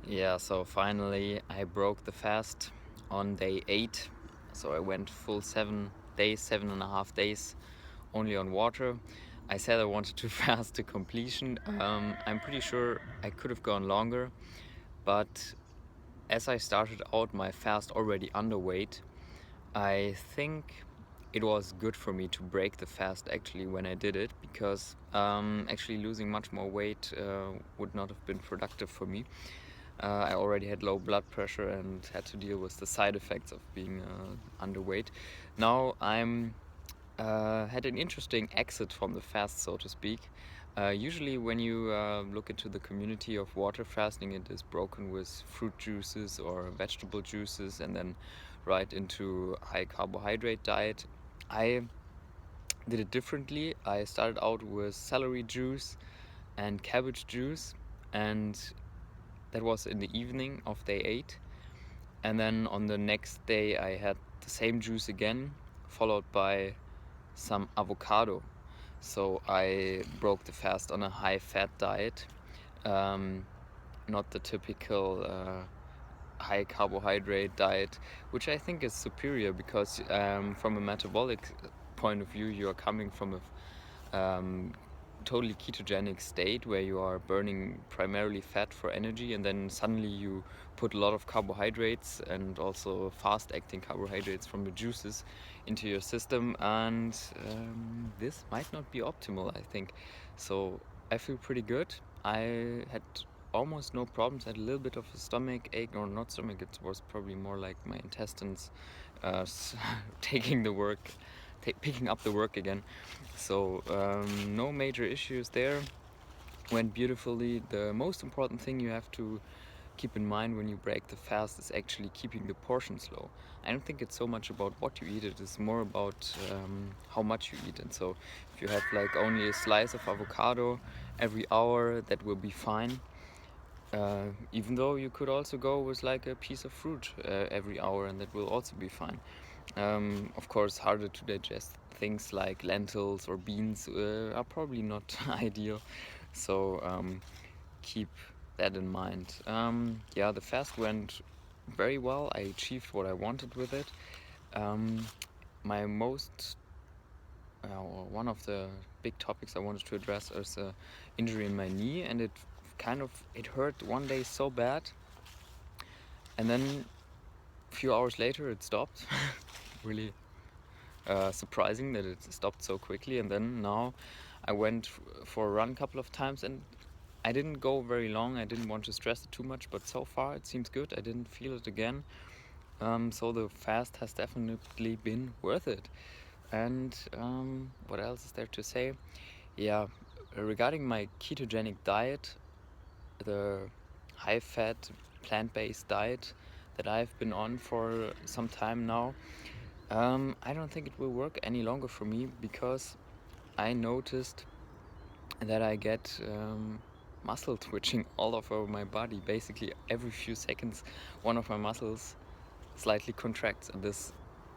Yeah, so finally I broke the fast on day 8. So I went full 7 days, 7.5 days only on water. I said I wanted to fast to completion. I'm pretty sure I could have gone longer, but as I started out my fast already underweight, I think it was good for me to break the fast actually when I did it, because actually losing much more weight would not have been productive for me. I already had low blood pressure and had to deal with the side effects of being underweight. Now I'm had an interesting exit from the fast, so to speak. Usually, when you look into the community of water fasting, it is broken with fruit juices or vegetable juices, and then right into high carbohydrate diet. I did it differently. I started out with celery juice and cabbage juice, and that was in the evening of day 8. And then on the next day, I had the same juice again, followed by some avocado. So I broke the fast on a high fat diet, um, not the typical high carbohydrate diet, which I think is superior because from a metabolic point of view, you are coming from a totally ketogenic state where you are burning primarily fat for energy, and then suddenly you put a lot of carbohydrates and also fast acting carbohydrates from the juices into your system, and this might not be optimal, I think. So I feel pretty good. I had almost no problems. I had a little bit of a stomach ache, or not stomach, it was probably more like my intestines taking the work, picking up the work again. So no major issues there. Went beautifully. The most important thing you have to keep in mind when you break the fast is actually keeping the portions low. I don't think it's so much about what you eat, it is more about how much you eat. And so if you have like only a slice of avocado every hour, that will be fine. Even though you could also go with like a piece of fruit every hour, and that will also be fine. Of course, harder to digest things like lentils or beans are probably not ideal. So keep that in mind. Yeah, the fast went very well. I achieved what I wanted with it. Um, my most one of the big topics I wanted to address is a injury in my knee, and it hurt one day so bad, and then a few hours later it stopped. Really surprising that it stopped so quickly. And then now I went for a run a couple of times, and I didn't go very long. I didn't want to stress it too much, but so far it seems good. I didn't feel it again. So the fast has definitely been worth it. And what else is there to say? Yeah, regarding my ketogenic diet, the high fat plant based diet that I've been on for some time now, I don't think it will work any longer for me, because I noticed that I get muscle twitching all over my body. Basically, every few seconds, one of my muscles slightly contracts, and this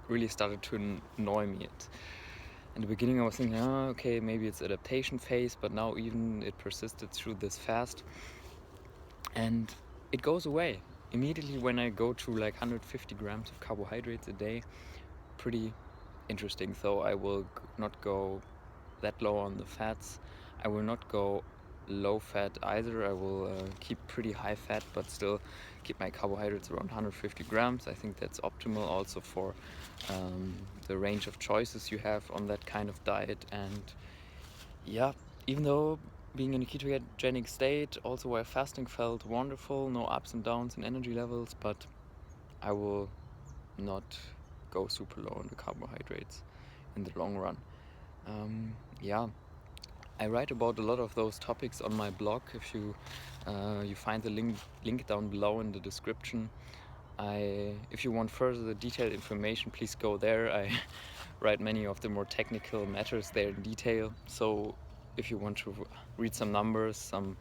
really started to annoy me. In the beginning, I was thinking, oh, okay, maybe it's adaptation phase, but now even it persisted through this fast, and it goes away immediately when I go to like 150 grams of carbohydrates a day. Pretty interesting. So I will not go that low on the fats. I will not go low fat either. I will keep pretty high fat, but still keep my carbohydrates around 150 grams. I think that's optimal also for the range of choices you have on that kind of diet. And yeah, even though being in a ketogenic state, also while fasting, felt wonderful, no ups and downs in energy levels, but I will not go super low on the carbohydrates in the long run. Yeah, I write about a lot of those topics on my blog. If you find the link down below in the description. If you want further detailed information, please go there. I write many of the more technical matters there in detail. So if you want to read some numbers, some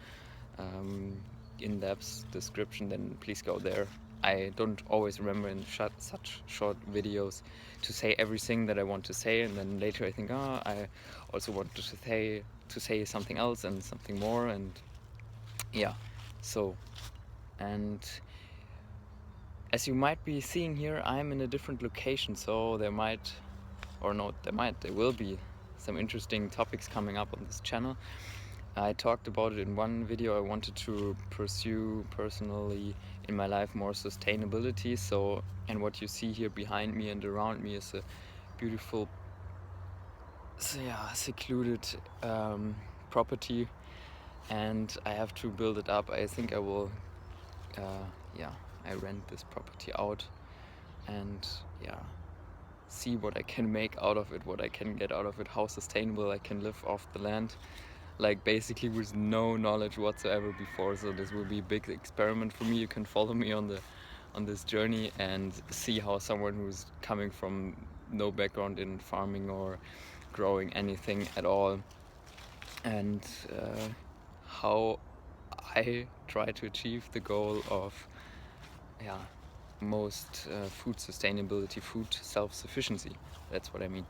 in-depth description, then please go there. I don't always remember in such short videos to say everything that I want to say, and then later I think, oh, I also want to say something else and something more, and yeah. So And as you might be seeing here, I'm in a different location, so there will be some interesting topics coming up on this channel. I talked about it in one video. I wanted to pursue personally in my life more sustainability. And what you see here behind me and around me is a beautiful, secluded property, and I have to build it up. I think I will, I rent this property out and see what I can make out of it, what I can get out of it, how sustainable I can live off the land, like basically with no knowledge whatsoever before. So this will be a big experiment for me. You can follow me on this journey and see how someone who's coming from no background in farming or growing anything at all, and how I try to achieve the goal of most food sustainability, food self-sufficiency. That's what I mean.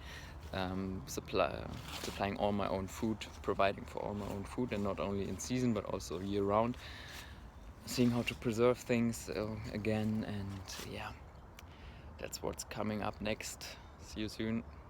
Supplying all my own food, providing for all my own food, and not only in season but also year round. Seeing how to preserve things again, and that's what's coming up next. See you soon.